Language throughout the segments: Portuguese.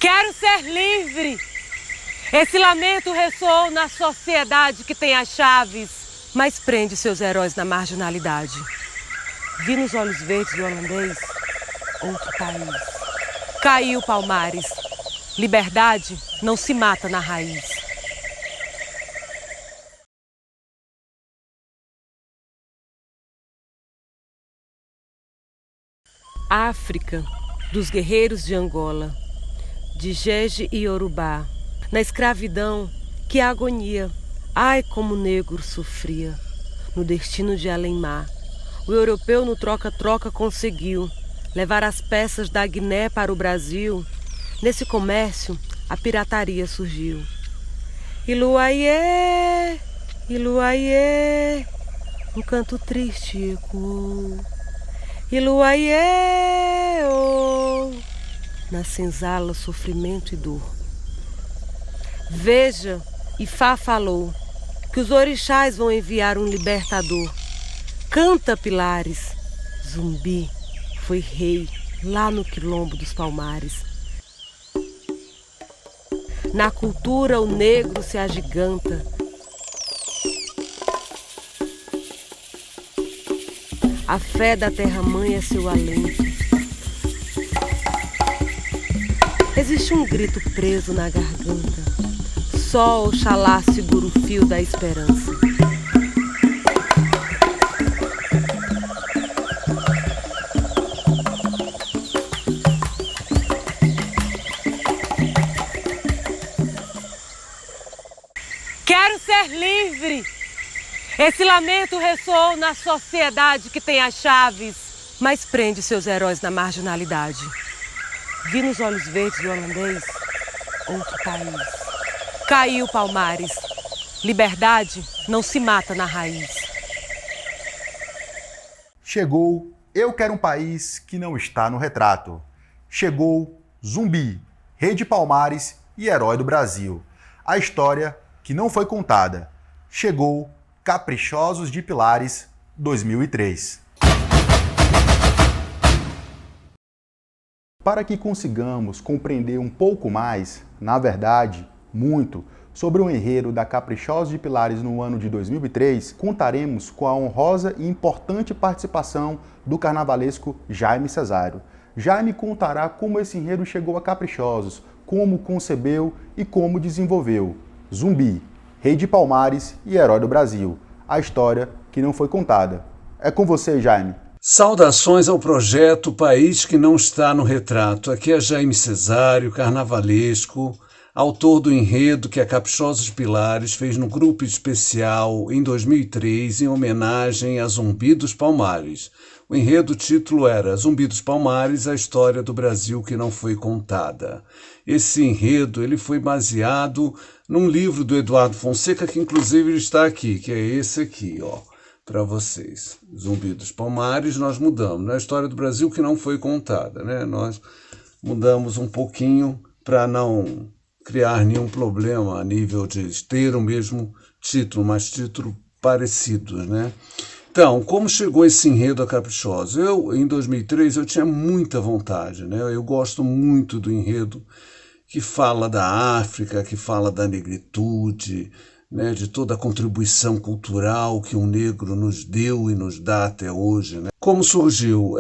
Quero ser livre! Esse lamento ressoou na sociedade que tem as chaves, mas prende seus heróis na marginalidade. Vi nos olhos verdes do holandês outro país. Caiu Palmares. Liberdade não se mata na raiz. África, dos guerreiros de Angola, de Jeje e Yorubá. Na escravidão, que agonia, ai como o negro sofria. No destino de além-mar, o europeu no troca-troca conseguiu levar as peças da Guiné para o Brasil. Nesse comércio, a pirataria surgiu. Iluaiê, Iluaiê, um canto triste ecoou. Iluaiê, oh, na senzala sofrimento e dor. Veja, Ifá falou que os orixás vão enviar um libertador. Canta, Pilares, Zumbi foi rei lá no quilombo dos Palmares. Na cultura o negro se agiganta. A fé da terra-mãe é seu alento. Existe um grito preso na garganta. Só Oxalá segura o fio da esperança. Quero ser livre! Esse lamento ressoou na sociedade que tem as chaves, mas prende seus heróis na marginalidade. Vi nos olhos verdes do holandês outro país. Caiu Palmares. Liberdade não se mata na raiz. Chegou Eu Quero um País que Não Está no Retrato. Chegou Zumbi, rei de Palmares e herói do Brasil. A história que não foi contada. Chegou Caprichosos de Pilares, 2003. Para que consigamos compreender um pouco mais, na verdade, muito, sobre o enredo da Caprichosos de Pilares no ano de 2003, contaremos com a honrosa e importante participação do carnavalesco Jaime Cesário. Jaime contará como esse enredo chegou a Caprichosos, como concebeu e como desenvolveu. Zumbi, rei de Palmares e herói do Brasil. A história que não foi contada. É com você, Jaime. Saudações ao projeto País que Não Está no Retrato. Aqui é Jaime Cesário, carnavalesco, autor do enredo que a Caprichosos de Pilares fez no grupo especial em 2003 em homenagem a Zumbi dos Palmares. O enredo, o título era Zumbi dos Palmares, a história do Brasil que não foi contada. Esse enredo ele foi baseado num livro do Eduardo Fonseca, que inclusive está aqui, que é esse aqui, ó, para vocês. Zumbi dos Palmares, nós mudamos, né? A história do Brasil que não foi contada, né? Nós mudamos um pouquinho para não criar nenhum problema a nível de ter o mesmo título, mas título parecidos, né? Então, como chegou esse enredo a Caprichosos? Em 2003, eu tinha muita vontade, né? Eu gosto muito do enredo que fala da África, que fala da negritude, né? De toda a contribuição cultural que o negro nos deu e nos dá até hoje, né? Como surgiu?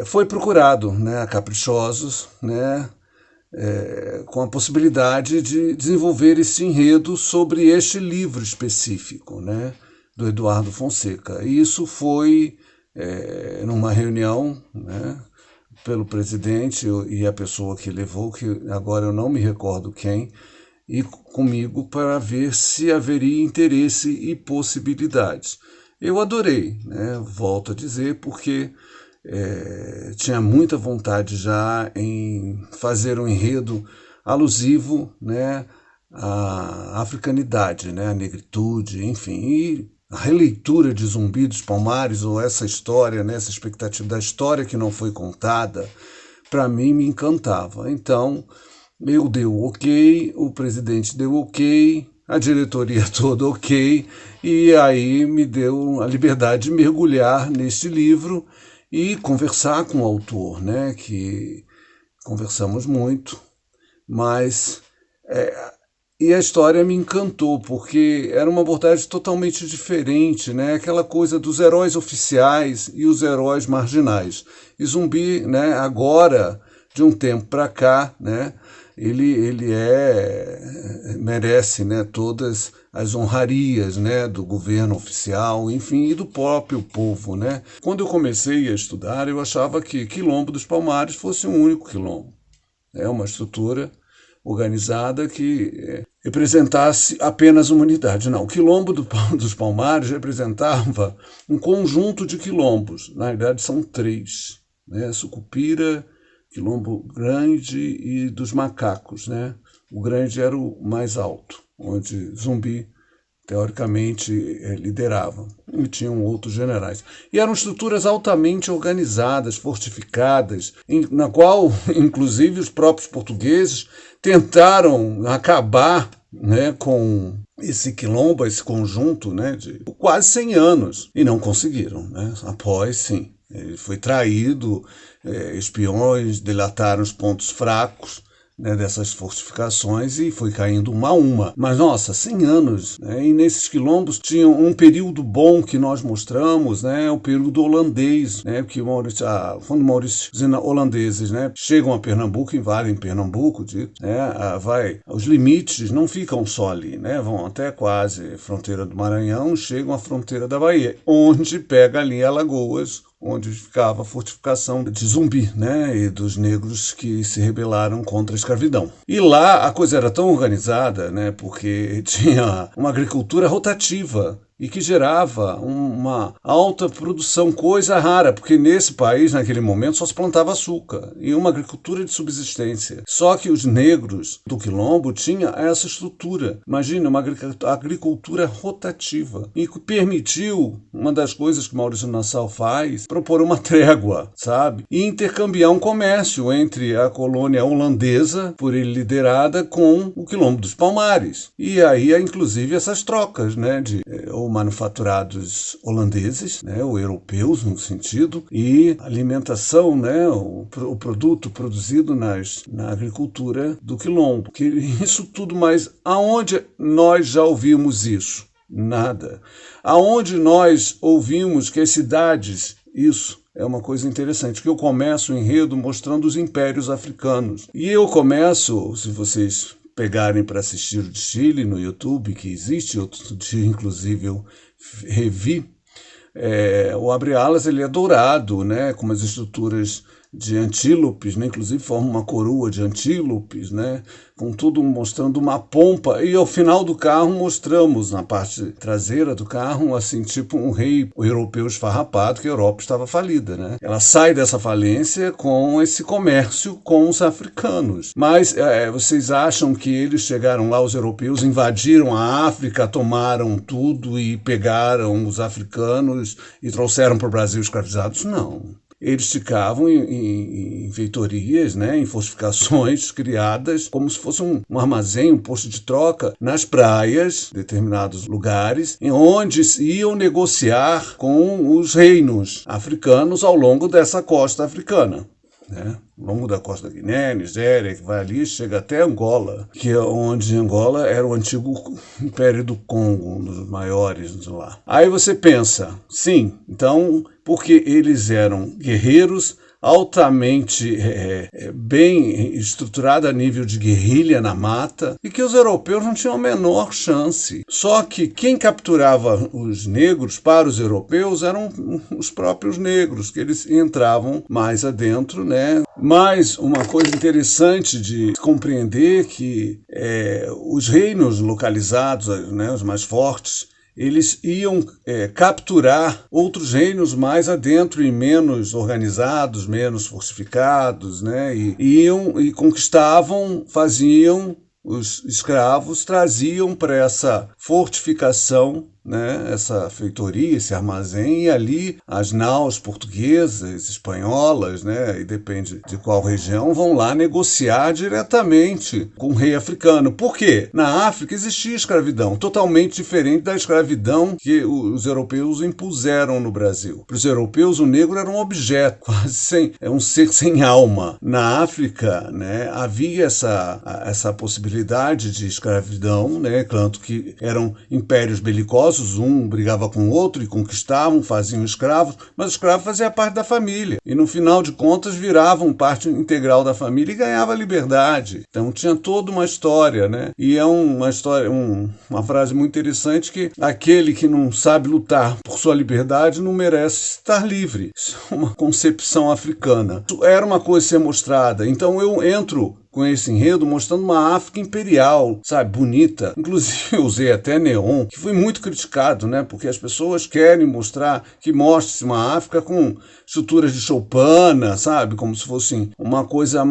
Foi procurado, né, a Caprichosos, né? Com a possibilidade de desenvolver esse enredo sobre este livro específico, né, do Eduardo Fonseca. E isso foi numa reunião, né, pelo presidente e a pessoa que levou, que agora eu não me recordo quem, e comigo para ver se haveria interesse e possibilidades. Eu adorei, né, volto a dizer, porque tinha muita vontade já em fazer um enredo alusivo, né, à africanidade, né, à negritude, enfim. E a releitura de Zumbi dos Palmares, ou essa história, né, essa expectativa da história que não foi contada, para mim me encantava. Então, eu dei o ok, o presidente deu ok, a diretoria toda ok, e aí me deu a liberdade de mergulhar neste livro e conversar com o autor, né, que conversamos muito, mas e a história me encantou, porque era uma abordagem totalmente diferente, né? Aquela coisa dos heróis oficiais e os heróis marginais. E Zumbi, né, agora, de um tempo para cá, né, ele merece, né, todas as honrarias, né, do governo oficial, enfim, e do próprio povo, né? Quando eu comecei a estudar, eu achava que Quilombo dos Palmares fosse um único quilombo. É uma estrutura organizada que representasse apenas uma unidade. Não, o Quilombo dos Palmares representava um conjunto de quilombos. Na verdade, são 3, né? Sucupira, Quilombo Grande e dos Macacos, né? O Grande era o mais alto, onde Zumbi, teoricamente, liderava. E tinham outros generais. E eram estruturas altamente organizadas, fortificadas, na qual, inclusive, os próprios portugueses tentaram acabar, né, com esse quilombo, esse conjunto, né, de quase 100 anos, e não conseguiram, né? Após, sim, ele foi traído, espiões delataram os pontos fracos, né, dessas fortificações e foi caindo uma a uma. Mas, nossa, 100 anos, né, e nesses quilombos tinham um período bom que nós mostramos, né, o período holandês, né, que quando Maurício dizendo holandeses, né, chegam a Pernambuco, invadem Pernambuco, né, os limites não ficam só ali, né, vão até quase a fronteira do Maranhão, chegam à fronteira da Bahia, onde pega ali Alagoas, onde ficava a fortificação de Zumbi, né, e dos negros que se rebelaram contra a escravidão. E lá a coisa era tão organizada, né, porque tinha uma agricultura rotativa e que gerava uma alta produção, coisa rara, porque nesse país, naquele momento, só se plantava açúcar e uma agricultura de subsistência. Só que os negros do Quilombo tinham essa estrutura. Imagina, uma agricultura rotativa e que permitiu, uma das coisas que Maurício Nassau faz, propor uma trégua, sabe? E intercambiar um comércio entre a colônia holandesa, por ele liderada, com o Quilombo dos Palmares. E aí, inclusive, essas trocas, né, de manufaturados holandeses, né, ou europeus no sentido, e alimentação, né, o produto produzido na agricultura do Quilombo. Que isso tudo, mas aonde nós já ouvimos isso? Nada. Aonde nós ouvimos que as cidades, isso é uma coisa interessante, que eu começo o enredo mostrando os impérios africanos. E eu começo, se vocês pegarem para assistir o desfile no YouTube, que existe, outro dia inclusive eu revi, o abre-alas ele é dourado, né, com umas estruturas de antílopes, né, inclusive forma uma coroa de antílopes, né, com tudo mostrando uma pompa, e ao final do carro mostramos na parte traseira do carro assim, tipo um rei europeu esfarrapado, que a Europa estava falida, né? Ela sai dessa falência com esse comércio com os africanos. Mas vocês acham que eles chegaram lá, os europeus invadiram a África, tomaram tudo e pegaram os africanos e trouxeram para o Brasil escravizados? Não. Eles ficavam em feitorias, né, em fortificações criadas como se fosse um armazém, um posto de troca nas praias, determinados lugares, em onde iam negociar com os reinos africanos ao longo dessa costa africana. Né? Ao longo da costa da Guiné, Nigéria, que vai ali, chega até Angola, que é onde Angola era o antigo Império do Congo, um dos maiores de lá. Aí você pensa, sim, então, porque eles eram guerreiros altamente bem estruturada a nível de guerrilha na mata, e que os europeus não tinham a menor chance. Só que quem capturava os negros para os europeus eram os próprios negros, que eles entravam mais adentro, né? Mas uma coisa interessante de compreender que os reinos localizados, né, os mais fortes, eles iam capturar outros reinos mais adentro e menos organizados, menos fortificados, né? E conquistavam, faziam os escravos, traziam para essa fortificação, né, essa feitoria, esse armazém, e ali as naus portuguesas, espanholas, né, e depende de qual região, vão lá negociar diretamente com o rei africano. Por quê? Na África existia escravidão, totalmente diferente da escravidão que os europeus impuseram no Brasil. Para os europeus, o negro era um objeto, quase um ser sem alma. Na África, né, havia essa possibilidade de escravidão, né, tanto que eram impérios belicosos, um brigava com o outro e conquistavam, faziam escravos, mas o escravo fazia parte da família e no final de contas viravam parte integral da família e ganhava liberdade. Então tinha toda uma história, né? E é uma história, uma frase muito interessante, que aquele que não sabe lutar por sua liberdade não merece estar livre. Isso é uma concepção africana. Isso era uma coisa a ser mostrada. Então eu entro com esse enredo mostrando uma África imperial, sabe, bonita. Inclusive eu usei até neon, que foi muito criticado, né, porque as pessoas querem mostrar que mostre uma África com estruturas de choupana, sabe, como se fosse uma coisa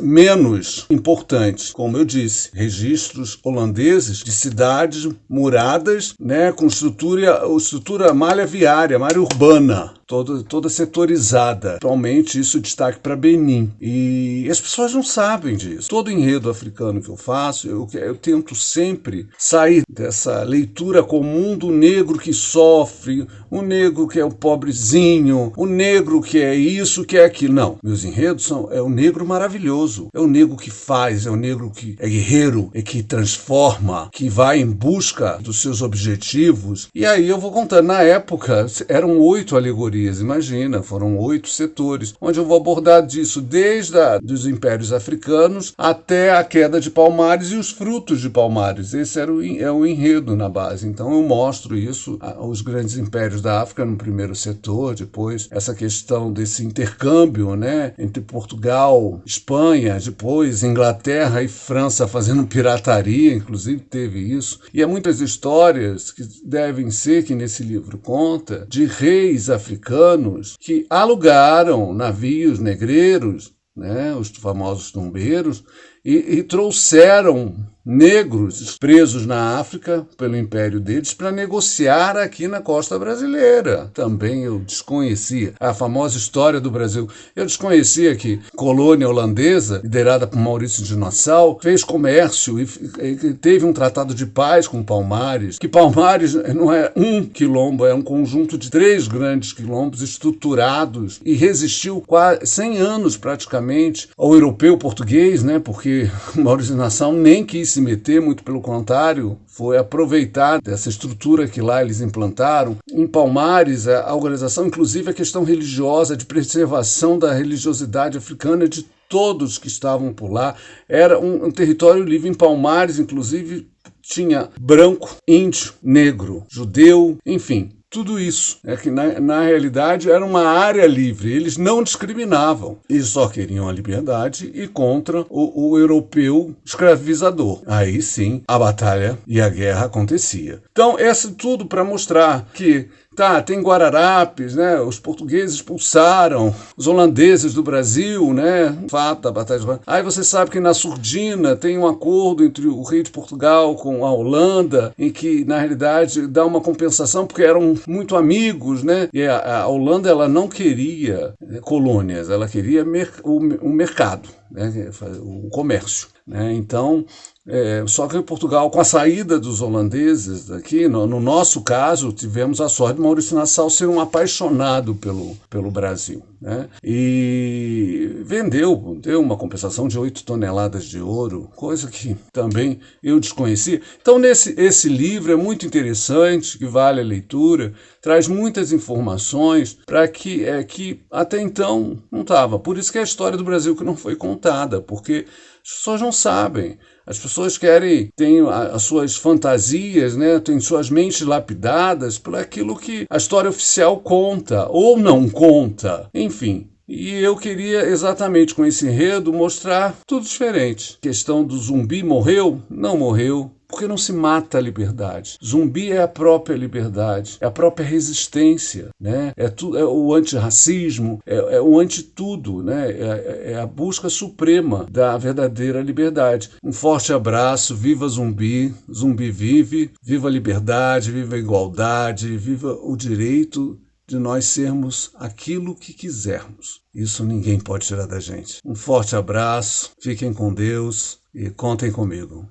menos importante. Como eu disse, registros holandeses de cidades muradas, né, com estrutura malha viária, malha urbana, toda setorizada. Atualmente isso destaque para Benin. E as pessoas não sabem disso. Todo enredo africano que eu faço, eu tento sempre sair dessa leitura comum do negro que sofre, o negro que é o pobrezinho, o negro que é isso, que é aquilo. Não. Meus enredos é o negro maravilhoso. É o negro que faz, é o negro que é guerreiro, é que transforma, que vai em busca dos seus objetivos. E aí eu vou contando. Na época, eram 8 alegorias, imagina, foram 8 setores, onde eu vou abordar disso, desde dos impérios africanos até a queda de Palmares e os frutos de Palmares. Esse é o enredo na base. Então eu mostro isso, os grandes impérios da África no primeiro setor, depois essa questão desse intercâmbio, né, entre Portugal, Espanha, depois Inglaterra e França fazendo pirataria, inclusive teve isso. E há muitas histórias que devem ser, que nesse livro conta, de reis africanos que alugaram navios negreiros, né, os famosos tombeiros, e trouxeram negros presos na África pelo império deles para negociar aqui na costa brasileira. Também eu desconhecia a famosa história do Brasil. Eu desconhecia que colônia holandesa, liderada por Maurício de Nassau, fez comércio e teve um tratado de paz com Palmares, que Palmares não é um quilombo, é um conjunto de 3 grandes quilombos estruturados e resistiu quase 100 anos praticamente ao europeu português, né, porque Maurício de Nassau nem quis se meter, muito pelo contrário, foi aproveitar dessa estrutura que lá eles implantaram. Em Palmares, a organização, inclusive a questão religiosa, de preservação da religiosidade africana de todos que estavam por lá, era um território livre. Em Palmares, inclusive, tinha branco, índio, negro, judeu, enfim, tudo isso. É que na realidade era uma área livre, eles não discriminavam, eles só queriam a liberdade e contra o europeu escravizador. Aí sim a batalha e a guerra acontecia. Então, isso tudo para mostrar que tem Guararapes, né? Os portugueses expulsaram os holandeses do Brasil, né? Fato da Batalha de Guararapes. Aí você sabe que na Surdina tem um acordo entre o rei de Portugal com a Holanda, em que, na realidade, dá uma compensação, porque eram muito amigos, né? E a Holanda, ela não queria colônias, ela queria o mercado, né? O comércio, né? Então, só que em Portugal, com a saída dos holandeses daqui, no nosso caso, tivemos a sorte de Maurício Nassau ser um apaixonado pelo Brasil, né? E deu uma compensação de 8 toneladas de ouro, coisa que também eu desconhecia. Então, esse livro é muito interessante, que vale a leitura, traz muitas informações para que até então não estava. Por isso que é a história do Brasil que não foi contada, porque as pessoas não sabem. As pessoas têm as suas fantasias, né? Têm suas mentes lapidadas por aquilo que a história oficial conta ou não conta. Enfim, E eu queria exatamente com esse enredo mostrar tudo diferente. A questão do zumbi morreu? Não morreu. Porque não se mata a liberdade. Zumbi é a própria liberdade, é a própria resistência, né? É o antirracismo, é o anti-tudo, né? É a busca suprema da verdadeira liberdade. Um forte abraço, viva Zumbi, Zumbi vive, viva a liberdade, viva a igualdade, viva o direito de nós sermos aquilo que quisermos. Isso ninguém pode tirar da gente. Um forte abraço, fiquem com Deus e contem comigo.